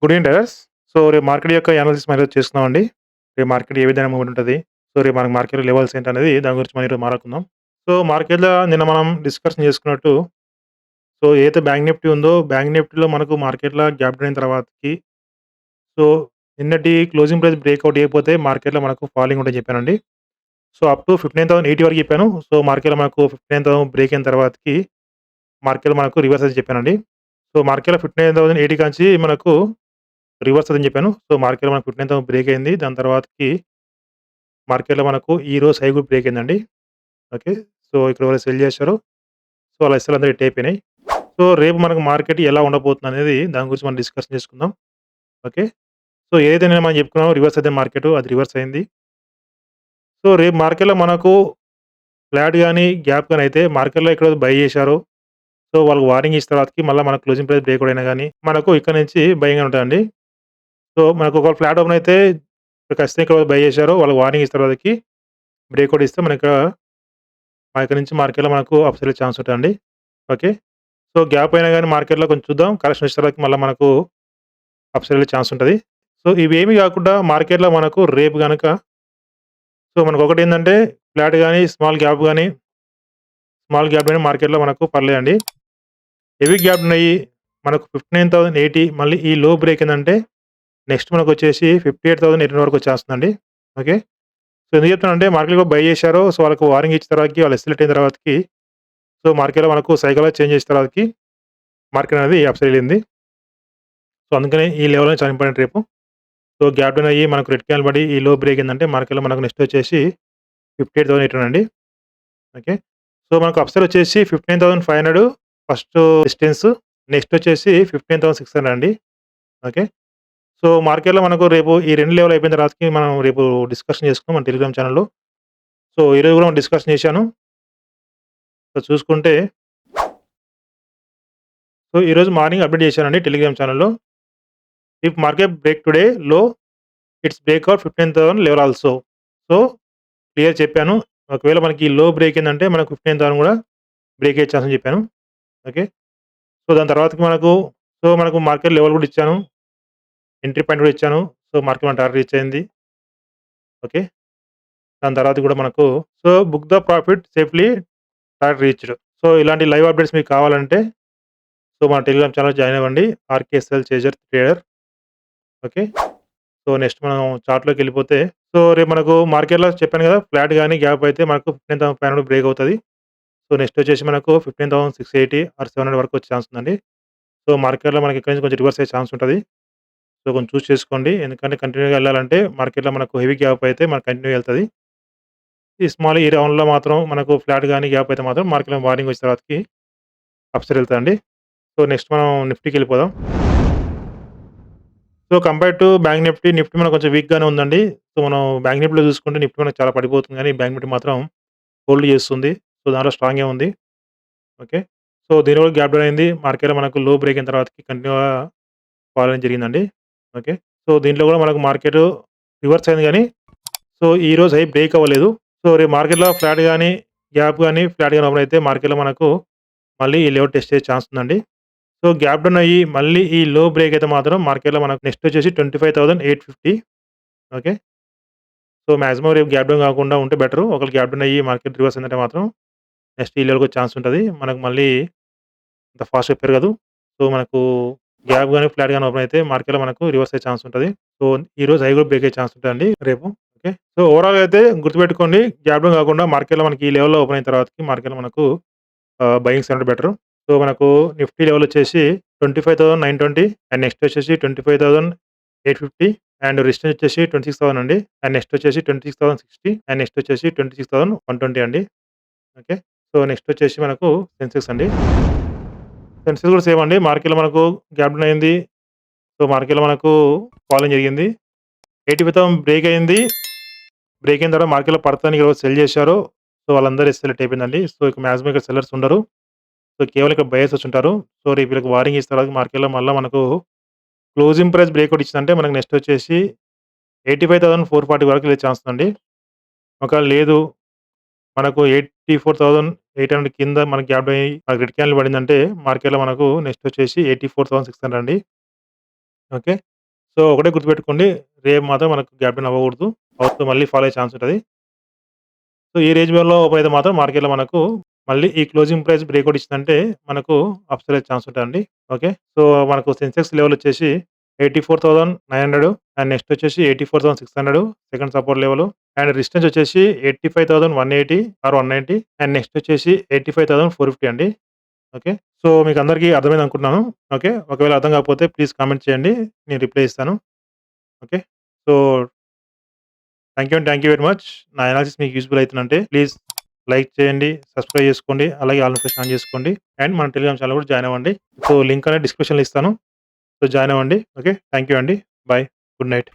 Good evening traders. So, రేపు market యొక్క analysis మనం ఈరోజు చేసుకుందామండి. రేపు మార్కెట్ ఏ విధంగా మూవ్‌మెంట్ ఉంటది? సో, రేపు మనకు మార్కెట్ లెవెల్స్ ఏంటనేది దాని గురించి మనం ఈరోజు మాట్లాడుకుందాం. సో, మార్కెట్‌లో నిన్న మనం డిస్కషన్ చేసుకున్నట్టు సో, ఏదైతే బ్యాంక్ నిఫ్టీ ఉందో బ్యాంక్ నిఫ్టీలో మనకు మార్కెట్‌లో గ్యాప్ డౌన్ అయిన తర్వాతకి సో, నిన్నటి క్లోజింగ్ ప్రైస్ బ్రేక్‌ఔట్ చేయకపోతే మార్కెట్‌లో మనకు ఫాలింగ్ ఉంటదని చెప్పానండి. సో, అప్ టు 15,080 వరకు చెప్పాను. సో, మార్కెట్‌లో మనకు 15,000 బ్రేక్ అయిన తర్వాతకి మార్కెట్‌లో మనకు రివర్స్ అని చెప్పానండి. సో, మార్కెట్‌లో 15,080 కాంచి మనకు రివర్స్ అదని చెప్పాను. సో, మార్కెట్‌లో మనకు 15,000 బ్రేక్ అయింది. దాని తర్వాతకి మార్కెట్‌లో మనకు ఈరోజు హై కూడా బ్రేక్ అయిందండి. ఓకే. సో, ఇక్కడ ఎవరైతే సెల్ చేశారో సో, వాళ్ళ ఎస్‌ఎల్ అందరూ హిట్ అయిపోయినాయి. సో, రేపు మనకు మార్కెట్ ఎలా ఉండబోతుందనేది దాని గురించి మనం డిస్కషన్ చేసుకుందాం. ఓకే. సో, ఏదైతే నిన్న మనం చెప్పుకున్నామో రివర్స్ అయింది మార్కెట్. అది రివర్స్ అయింది. సో, రేపు మార్కెట్‌లో మనకు ఫ్లాట్ గాని, గ్యాప్ గాని అయితే మార్కెట్‌లో ఎక్కడ బై చేశారో సో, వాళ్ళకి వార్నింగ్ ఇచ్చిన తర్వాతకి మళ్ళా మనకు క్లోజింగ్ ప్రైస్ బ్రేక్‌ఔట్ అయినా గాని మనకు ఇక్కడ నుంచి బయింగ్ ఉంటదండి. సో, మనకు ఒకవేళ ఫ్లాట్ ఓపెన్ అయితే ఖచ్చితంగా ఇక్కడ బై చేశారో వాళ్ళకి వార్నింగ్ ఇచ్చిన తర్వాతకి బ్రేక్‌ఔట్ ఇస్తే మన ఇక్కడ నుంచి మార్కెట్‌లో మనకు అప్‌సైడ్ వెళ్ళే ఛాన్స్ ఉంటదండి. ఓకే. సో, గ్యాప్ అయినా గాని మార్కెట్‌లో కొంచెం చూద్దాం. కరెక్షన్ వచ్చిన తర్వాత మళ్ళా మనకు అప్‌సైడ్ వెళ్ళే ఛాన్స్ ఉంటది. సో, ఇవేమి గాకుండా మార్కెట్‌లో మనకు రేపు గనక సో, మనకొకటేందంటే ఫ్లాట్ గాని, స్మాల్ గ్యాప్ గాని మార్కెట్‌లో మనకు పర్లేదండి. హెవీ గ్యాప్ ఉన్నాయి. మనకు 59,080 మళ్ళీ ఈ లో బ్రేక్ ఏందంటే నెక్స్ట్ మనకొచ్చేసి 58,800 వరకు వచ్చేస్తుందండి. ఓకే. సో, ఎందుకు చెప్తున్నానంటే మార్కెట్‌లో బై చేశారో సో, వాళ్ళకి వార్నింగ్ ఇచ్చిన తర్వాతకి వాళ్ళు ఎస్కలేట్ అయిన తర్వాతకి సో, మార్కెట్‌లో మనకు సైకాలజీ చేంజ్ చేసిన తర్వాతకి మార్కెట్ అనేది అప్‌సైడ్ ఎళ్ళింది. సో, అందుకనే ఈ లెవెల్ అనేది చాలా ఇంపార్టెంట్ రేపు. సో, గ్యాప్ డౌన్ అయ్యి మనకు రెడ్ క్యాండిల్ పడి ఈ లో బ్రేక్ అయిందంటే మార్కెట్‌లో మనకు నెక్స్ట్ వచ్చేసి 58,800 అండి. ఓకే. సో, మనకు అప్‌సైడ్ వచ్చేసి 15,500 ఫస్ట్ రెసిస్టెన్స్ నెక్స్ట్ వచ్చేసి 15,600 అండి. ఓకే. సో, మార్కెట్‌లో మనకు రేపు ఈ 2 లెవెల్ అయిపోయిన తర్వాతకి మనం రేపు డిస్కషన్ చేసుకుందాం మన టెలిగ్రామ్ ఛానెల్‌లో. సో, ఈరోజు కూడా మనం డిస్కషన్ చేశాను. సో, చూసుకుంటే సో, ఈరోజు మార్నింగ్ అప్డేట్ చేశానండి టెలిగ్రామ్ ఛానెల్‌లో. ఇఫ్ మార్కెట్ బ్రేక్ టుడే లో it's breakout 15,000 level also. So, clear చెప్పాను. ఒకవేళ మనకి లో బ్రేక్ అయిందంటే మనకు 15,000 కూడా బ్రేక్ అయ్యే ఛాన్స్ అని చెప్పాను. ఓకే. సో, దాని తర్వాతకి మనకు మార్కెట్ లెవెల్ కూడా ఇచ్చాను. ఎంట్రీ పాయింట్ కూడా ఇచ్చాను. సో, మార్కెట్ మన టార్గెట్ రీచ్ అయింది. ఓకే. దాని తర్వాత కూడా మనకు so, book the profit safely target reached. So, ఇలాంటి లైవ్ అప్డేట్స్ మీకు కావాలంటే సో, మన టెలిగ్రామ్ ఛానెల్ జాయిన్ అవ్వండి. RKSL chaser trader. Okay. So, next మనం చార్ట్‌లోకెళ్ళిపోతే సో, రేపు మనకు మార్కెట్‌లో చెప్పాను కదా! ఫ్లాట్ గాని, గ్యాప్ అయితే మనకు 15,500 బ్రేక్ అవుతది. సో, నెక్స్ట్ వచ్చేసి మనకు 15,680 ఆర్ 700 వరకు వచ్చే ఛాన్స్ ఉందండి. సో, మార్కెట్‌లో మనకి ఇక్కడి నుంచి కొంచెం రివర్స్ అయ్యే ఛాన్స్ ఉంటది. సో, కొంచెం చూసి చేసుకోండి. ఎందుకంటే కంటిన్యూ‌గా ఎళ్ళాలంటే మార్కెట్‌లో మనకు హెవీ గ్యాప్ అయితే మనకు కంటిన్యూ‌గా ఎళ్తది. ఈ స్మాల్ ఈ రౌండ్‌లో మాత్రం మనకు ఫ్లాట్ గాని, గ్యాప్ అయితే మాత్రం మార్కెట్‌లో వార్నింగ్ వచ్చిన తర్వాతకి అప్ సైడ్ ఎళ్తదండి. సో, నెక్స్ట్ మనం నిఫ్టీకెళ్ళిపోదాం. So, compare to bank Nifty, Nifty మనకు కొంచెం వీక్‌గానే ఉందండి. సో, మనం బ్యాంక్ నిఫ్టీలో చూసుకుంటే నిఫ్టీ మనకు చాలా పడిపోతుంది గానీ, బ్యాంక్ నిఫ్టీ మాత్రం హోల్డ్ చేస్తుంది. సో, దాంట్లో స్ట్రాంగే ఉంది. ఓకే. సో, దీని కూడా గ్యాప్ డౌన్ అయింది. మార్కెట్‌లో మనకు లో బ్రేక్ అయిన తర్వాతకి కంటిన్యూ‌గా ఫాల్ అనేది జరిగిందండి. ఓకే. సో, దీంట్లో కూడా మనకు మార్కెట్ రివర్స్ అయింది గానీ, సో, ఈరోజు హై బ్రేక్ అవ్వలేదు. సో, రేపు మార్కెట్‌లో ఫ్లాట్ గాని, గ్యాప్ గాని, ఫ్లాట్ గాని ఓపెన్ అయితే మార్కెట్‌లో మనకు మళ్ళీ ఈ లెవెల్ టెస్ట్ చేసే ఛాన్స్ ఉందండి. సో, గ్యాప్ డౌన్ అయ్యి మళ్ళీ ఈ లో బ్రేక్ అయితే మాత్రం మార్కెట్‌లో మనకు నెక్స్ట్ వచ్చేసి 25,850 ఓకే. సో, మాక్సిమం రేపు గ్యాప్ డౌన్ కాకుండా ఉంటే బెటరు. ఒకవేళ గ్యాప్ డౌన్ అయ్యి మార్కెట్ రివర్స్ అయిందంటే మాత్రం నెక్స్ట్ ఈ లెవెల్‌కొచ్చే ఛాన్స్ ఉంటది. మనకు మళ్ళీ అంత ఫాస్ట్‌గా పెరగదు. సో, మనకు గ్యాప్ గాని, ఫ్లాట్ గాని ఓపెన్ అయితే మార్కెట్‌లో మనకు రివర్స్ అయ్యే ఛాన్స్ ఉంటది. సో, ఈరోజు హై కూడా బ్రేక్ అయ్యే ఛాన్స్ ఉంటదండి రేపు. ఓకే. సో, ఓవరాల్‌గా అయితే గుర్తుపెట్టుకోండి గ్యాప్ డౌన్ కాకుండా మార్కెట్‌లో మనకి ఈ లెవెల్‌లో ఓపెన్ అయిన తర్వాతకి మార్కెట్‌లో మనకు బయింగ్స్ అనేవి బెటరు. సో, మనకు నిఫ్టీ లెవెల్ వచ్చేసి 25,920 అండ్ నెక్స్ట్ వచ్చేసి 25,850 అండ్ రెసిస్టెన్స్ వచ్చేసి 26,000 అండి. అండ్ నెక్స్ట్ వచ్చేసి 26,060 అండ్ నెక్స్ట్ వచ్చేసి 26,120 అండి. ఓకే. సో, నెక్స్ట్ వచ్చేసి మనకు సెన్సెక్స్ అండి. సెన్సెక్స్ కూడా సేమ్ అండి. మార్కెట్‌లో మనకు గ్యాప్ డౌన్ అయింది. సో, మార్కెట్‌లో మనకు ఫాలింగ్ జరిగింది. 85,000 బ్రేక్ అయింది. బ్రేక్ అయిన తర్వాత మార్కెట్‌లో పడతానికి ఎవరో సెల్ చేశారో సో, వాళ్ళందరూ సెలెక్ట్ అయిపోయిందండి. సో, ఇక మాక్సిమం ఇక్కడ సెల్లర్స్ ఉండరు. సో, కేవలం ఇక్కడ బయర్స్ వచ్చుంటారు. సో, రేపు వీళ్ళకి వార్నింగ్ ఇచ్చిన తర్వాత మార్కెట్‌లో మళ్ళా మనకు క్లోజింగ్ ప్రైస్ బ్రేక్‌ఔట్ ఇచ్చిందంటే మనకు నెక్స్ట్ వచ్చేసి 85,440 వరకు వెళ్ళే ఛాన్స్ ఉందండి. ఒకవేళ లేదు మనకు 84,800 కింద మనకి గ్యాప్ డౌన్ అయ్యి మనకు రెడ్ క్యాండిల్ పడిందంటే మార్కెట్‌లో మనకు నెక్స్ట్ వచ్చేసి 84,600 అండి. ఓకే. సో, ఒకటే గుర్తుపెట్టుకోండి. రేపు మాత్రం మనకు గ్యాప్ డౌన్ అవ్వకూడదు. అవుతే మళ్ళీ ఫాలో అయ్యే ఛాన్స్ ఉంటది. సో, ఈ రేంజ్ బౌన్‌లో ఓపెన్ అయితే మాత్రం మార్కెట్‌లో మనకు మళ్ళీ ఈ క్లోజింగ్ ప్రైస్ బ్రేక్‌ఔట్ ఇచ్చిందంటే మనకు అప్‌సైడ్ అయ్యే ఛాన్స్ ఉంటదండి. ఓకే. సో, మనకు సెన్సెక్స్ లెవెల్ వచ్చేసి 84,900 అండ్ నెక్స్ట్ వచ్చేసి 84,600 second support level and resistance వచ్చేసి 85,180 ఆర్ 190 అండ్ నెక్స్ట్ వచ్చేసి 85,450 అండి. ఓకే. సో, మీకందరికీ అర్థమైంది అనుకుంటున్నాను. ఓకే. ఒకవేళ అర్థం కాకపోతే ప్లీజ్ కామెంట్ చేయండి. నేను రిప్లై ఇస్తాను. Okay. So, thank you very much. నా అనాలిసిస్ మీకు యూజ్‌ఫుల్ అయితుందంటే ప్లీజ్ లైక్ చేయండి, సబ్స్క్రైబ్ చేసుకోండి. అలాగే ఆల్ నోటిఫికేషన్ ఆన్ చేసుకోండి. అండ్ మన టెలిగ్రామ్ ఛానెల్ కూడా జాయిన్ అవ్వండి. సో, లింక్ అనేది డిస్క్రిప్షన్‌లో ఇస్తాను. సో, జాయిన్ అవ్వండి. ఓకే. థాంక్ యూ అండి. బై. Good night.